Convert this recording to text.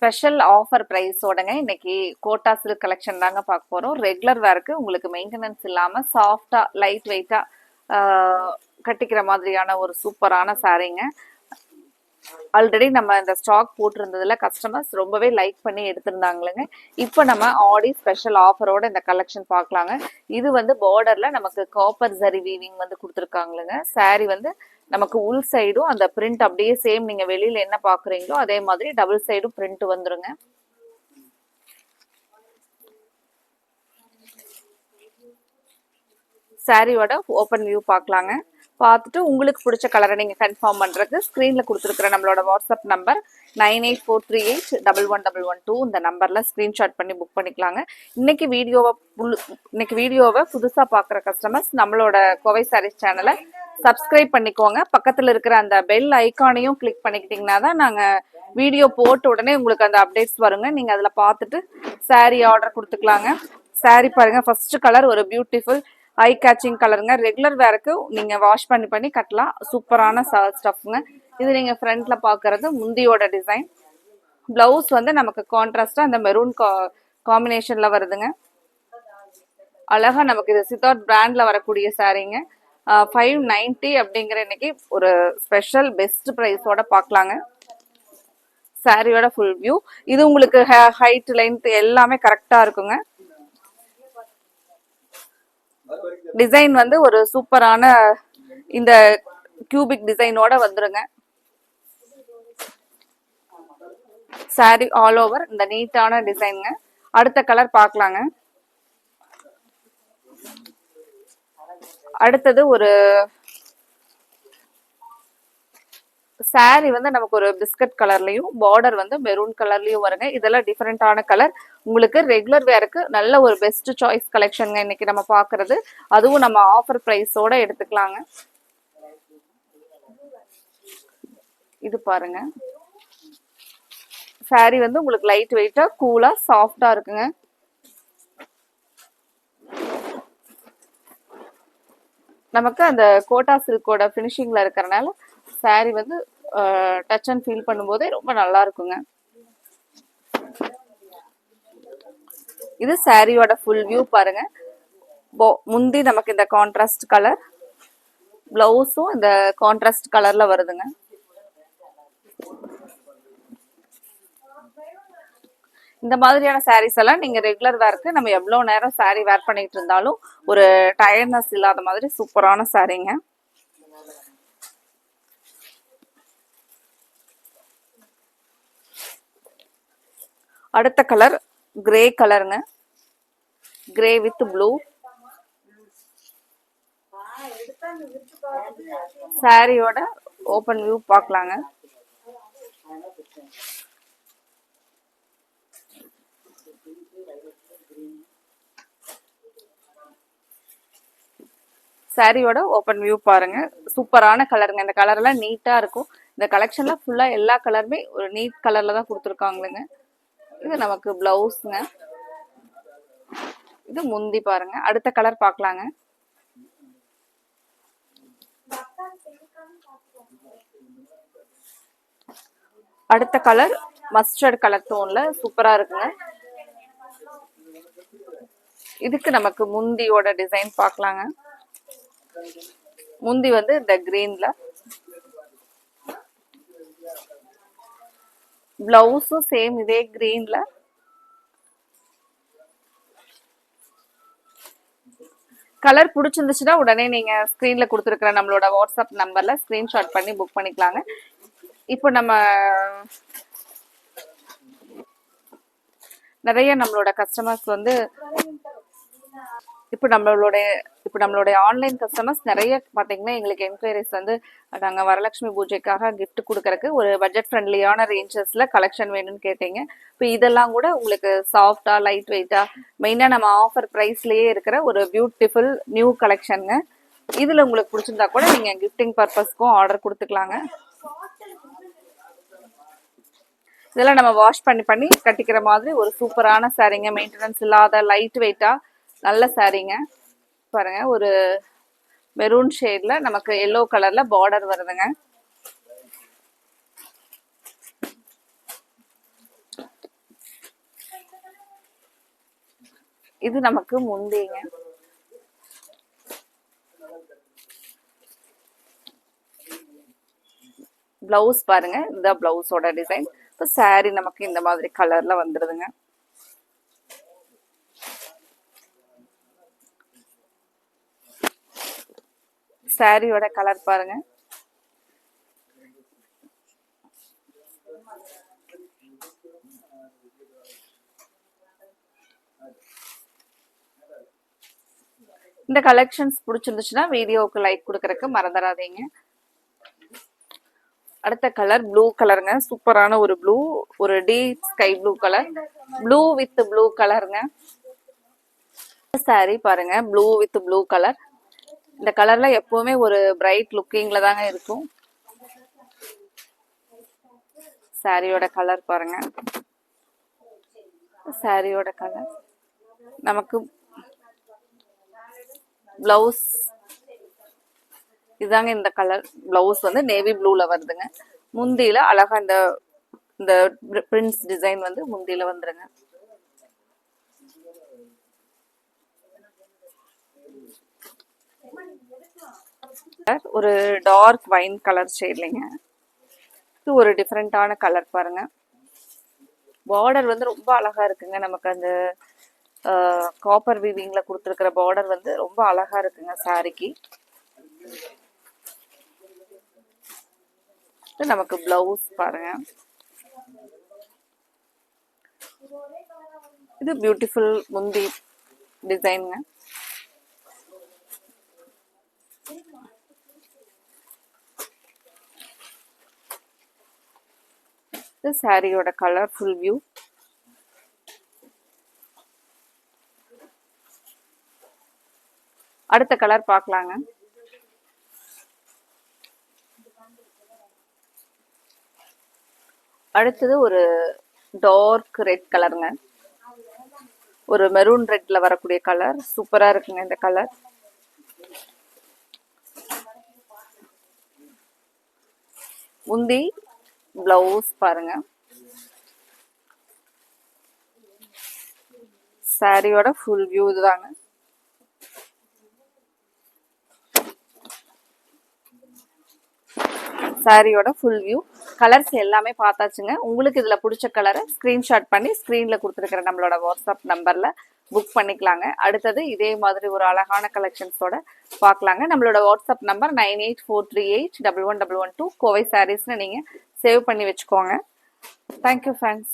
Special offer ப்ரைஸோடங்க இன்னைக்கு quota silk collection தாங்க பார்க்க போகிறோம். ரெகுலர் வேருக்கு உங்களுக்கு மெயின்டெனன்ஸ் இல்லாமல் சாஃப்டாக லைட் வெயிட்டாக கட்டிக்கிற மாதிரியான ஒரு சூப்பரான சாரீங்க. ஆல்ரெடி நம்ம இந்த ஸ்டாக் போட்டிருந்ததுல கஸ்டமர்ஸ் ரொம்பவே லைக் பண்ணி எடுத்திருந்தாங்களுங்க. இப்போ நம்ம ஆடி ஸ்பெஷல் ஆஃபரோட இந்த கலெக்ஷன் பார்க்கலாங்க. இது வந்து பார்டர்ல நமக்கு காப்பர் ஜரி வீவிங் வந்து கொடுத்துருக்காங்களுங்க. சாரி வந்து நமக்கு உள் சைடும் அந்த பிரிண்ட் அப்படியே சேம் நீங்க வெளியில என்ன பாக்குறீங்களோ அதே மாதிரி டபுள் சைடும் பிரிண்ட் வந்துருங்க. சாரியோட ஓப்பன் வியூ பார்க்கலாங்க. பார்த்துட்டு உங்களுக்கு பிடிச்ச கலரை நீங்கள் கன்ஃபார்ம் பண்ணுறதுக்கு ஸ்க்ரீனில் கொடுத்துருக்குற நம்மளோட வாட்ஸ்அப் நம்பர் 9843811112 இந்த நம்பரில் ஸ்க்ரீன்ஷாட் பண்ணி புக் பண்ணிக்கலாங்க. இன்னைக்கு வீடியோவை புதுசாக பார்க்குற கஸ்டமர்ஸ் நம்மளோட கோவை சாரீஸ் சேனலை சப்ஸ்கிரைப் பண்ணிக்கோங்க. பக்கத்தில் இருக்கிற அந்த பெல் ஐக்கானையும் கிளிக் பண்ணிக்கிட்டிங்கன்னா தான் நாங்கள் வீடியோ போட்ட உடனே உங்களுக்கு அந்த அப்டேட்ஸ் வருங்க. நீங்கள் அதில் பார்த்துட்டு சாரீ ஆர்டர் கொடுத்துக்கலாங்க. சாரீ பாருங்கள், ஃபர்ஸ்ட் கலர் ஒரு பியூட்டிஃபுல் ஐ கேச்சிங் கலருங்க. ரெகுலர் வேருக்கு நீங்கள் வாஷ் பண்ணி கட்டலாம். சூப்பரான ஸ்டஃப்ங்க. இது நீங்கள் ஃப்ரண்ட்ல பார்க்கறது முந்தியோட டிசைன். பிளவுஸ் வந்து நமக்கு கான்ட்ராஸ்டாக அந்த மெரூன் காம்பினேஷன்ல வருதுங்க. அழகா நமக்கு இது சித்தார்த் பிராண்ட்ல வரக்கூடிய சாரீங்க. 590 அப்படிங்கிற இன்னைக்கு ஒரு ஸ்பெஷல் பெஸ்ட் ப்ரைஸோட பார்க்கலாங்க. சாரியோட ஃபுல் வியூ இது உங்களுக்கு ஹைட் லென்த் எல்லாமே கரெக்டா இருக்குங்க. டிசைன் வந்து ஒரு சூப்பரான இந்த கியூபிக் டிசைனோட வந்துருங்க. சாரி ஆல் ஓவர் இந்த நீட்டான டிசைனுங்க. அடுத்த கலர் பார்க்கலாங்க. அடுத்தது ஒரு சாரி வந்து நமக்கு ஒரு பிஸ்கட் கலர்லயும் பார்டர் வந்து மெரூன் கலர்லயும் வருங்க. இதெல்லாம் டிஃபரெண்டான கலர். உங்களுக்கு ரெகுலர் வேருக்கு நல்ல ஒரு பெஸ்ட் சாய்ஸ் கலெக்ஷன் இன்னைக்கு நம்ம பாக்குறது. அதுவும் நம்ம ஆஃபர் பிரைஸோட எடுத்துக்கலாங்க. இது பாருங்க, சாரி வந்து உங்களுக்கு லைட் வெயிட்டா கூலா சாஃப்டா இருக்குங்க. நமக்கு அந்த கோட்டா சில்கோட ஃபினிஷிங்ல இருக்கிறனால சாரி வந்து டச் அண்ட் ஃபீல் பண்ணும்போதே ரொம்ப நல்லா இருக்குங்க. இது சாரியோட ஃபுல் வியூ பாருங்க. முந்தி நமக்கு இந்த கான்ட்ராஸ்ட் கலர், பிளவுஸும் இந்த கான்ட்ராஸ்ட் கலர்ல வருதுங்க. இந்த மாதிரியான சாரீஸ் எல்லாம் நீங்க ரெகுலர் வேருக்கு நம்ம எவ்வளவு நேரம் சாரி வேர் பண்ணிட்டு இருந்தாலும் ஒரு டயர்ட்னஸ் இல்லாத மாதிரி சூப்பரான சாரீங்க. அடுத்த கலர் கிரே கலருங்க. Grey with blue. சாரியோட ஓபன் வியூ பார்க்கலாங்க. சாரியோட ஓப்பன் வியூ பாருங்க. சூப்பரான கலருங்க. இந்த கலர் எல்லாம் நீட்டா இருக்கும். இந்த கலெக்ஷன்ல ஃபுல்லா எல்லா கலருமே ஒரு நீட் கலர்ல தான் கொடுத்துருக்காங்களுங்க. இது நமக்கு பிளவுஸ்ங்க. இது முந்தி பாருங்க. அடுத்த கலர் பார்க்கலாங்க. அடுத்த கலர் மஸ்டர்ட் கலர் டோன்ல சூப்பரா இருக்குங்க. இதுக்கு நமக்கு முந்தியோட டிசைன் பார்க்கலாங்க. முந்தி வந்து இந்த கிரீன்ல, பிளவுஸும் சேம் இதே கிரீன்ல. கலர் பிடிச்சிருந்துச்சுன்னா உடனே நீங்க ஸ்கிரீன்ல கொடுத்துருக்கிற நம்மளோட வாட்ஸ்அப் நம்பர்ல ஸ்கிரீன்ஷாட் பண்ணி புக் பண்ணிக்கலாங்க. இப்போ நம்ம நிறைய நம்மளோட கஸ்டமர்ஸ் வந்து இப்போ நம்மளுடைய ஆன்லைன் கஸ்டமர்ஸ் நிறைய பார்த்தீங்கன்னா எங்களுக்கு என்கொயரிஸ் வந்து நாங்கள் வரலட்சுமி பூஜைக்காக கிஃப்ட் கொடுக்கறக்கு ஒரு பட்ஜெட் ஃப்ரெண்ட்லியான ரேஞ்சஸில் கலெக்ஷன் வேணும்னு கேட்டீங்க. இப்போ இதெல்லாம் கூட உங்களுக்கு சாஃப்டா லைட் வெயிட்டா மெயினாக நம்ம ஆஃபர் ப்ரைஸ்லேயே இருக்கிற ஒரு பியூட்டிஃபுல் நியூ கலெக்ஷனுங்க. இதில் உங்களுக்கு பிடிச்சிருந்தா கூட நீங்கள் கிஃப்டிங் பர்பஸ்க்கும் ஆர்டர் கொடுத்துக்கலாங்க. இதெல்லாம் நம்ம வாஷ் பண்ணி கட்டிக்கிற மாதிரி ஒரு சூப்பரான சாரீங்க. மெயின்டெனன்ஸ் இல்லாத லைட் வெயிட்டா நல்ல சாரீங்க. பாருங்க, ஒரு மெரூன் ஷேட்ல நமக்கு எல்லோ கலர்ல பார்டர் வருதுங்க. இது நமக்கு முந்திங்க. பிளவுஸ் பாருங்க, இந்த பிளவுஸோட டிசைன். இப்போ சாரி நமக்கு இந்த மாதிரி கலர்ல வந்துடுதுங்க. சாரியோட கலர் பாருங்க. இந்த கலெக்ஷன்ஸ் பிடிச்சிருந்துச்சுன்னா வீடியோவுக்கு லைக் கொடுக்கறதுக்கு மறந்துடாதீங்க. அடுத்த கலர் ப்ளூ கலருங்க. சூப்பரான ஒரு ப்ளூ, ஒரு deep sky blue colour, blue with blue கலருங்க. சாரி பாருங்க, ப்ளூ வித் ப்ளூ கலர். இந்த கலர்ல எப்பவுமே ஒரு பிரைட் லுக்கிங்ல தாங்க இருக்கும். சாரியோட கலர் பாருங்க. சாரியோட கலர் நமக்கு பிளவுஸ் இதாங்க. இந்த கலர் பிளவுஸ் வந்து நேவி ப்ளூல வருதுங்க. முந்தியில அழகா இந்த இந்த பிரின்ஸ் டிசைன் வந்து முந்தியில வந்துருங்க. ஒரு டார்க் வைன் கலர் ஷேட்லிங்க. இது ஒரு டிஃப்ரெண்டான கலர் பாருங்க. பார்டர் வந்து ரொம்ப அழகா இருக்குங்க. நமக்கு அந்த காப்பர் வீவிங்ல கொடுத்துருக்கிற பார்டர் வந்து ரொம்ப அழகா இருக்குங்க சாரிக்கு. நமக்கு பிளவுஸ் பாருங்க. இது பியூட்டிஃபுல் முந்தி டிசைனுங்க. இது சாரியோட கலர் ஃபுல் வியூ. அடுத்த கலர் பார்க்கலாங்க. அடுத்தது ஒரு டார்க் ரெட் கலருங்க. ஒரு மெரூன் ரெட்ல வரக்கூடிய கலர் சூப்பரா இருக்குங்க இந்த கலர். முந்தி பிளவுஸ் பாருங்க. சாரியோட ஃபுல் வியூ இதுதாங்க. சாரியோட ஃபுல் வியூ. கலர்ஸ் எல்லாமே பார்த்தாச்சுங்க. உங்களுக்கு இதுல பிடிச்ச கலரை ஸ்கிரீன்ஷாட் பண்ணி ஸ்கிரீன்ல கொடுத்துருக்கிற நம்மளோட வாட்ஸ்அப் நம்பர்ல புக் பண்ணிக்கலாங்க. அடுத்தது இதே மாதிரி ஒரு அழகான கலெக்ஷன்ஸோட பார்க்கலாங்க. நம்மளோட வாட்ஸ்அப் நம்பர் 9843811112 கோவை சாரீஸ்னு நீங்க சேவ் பண்ணி வச்சுக்கோங்க. Thank you friends.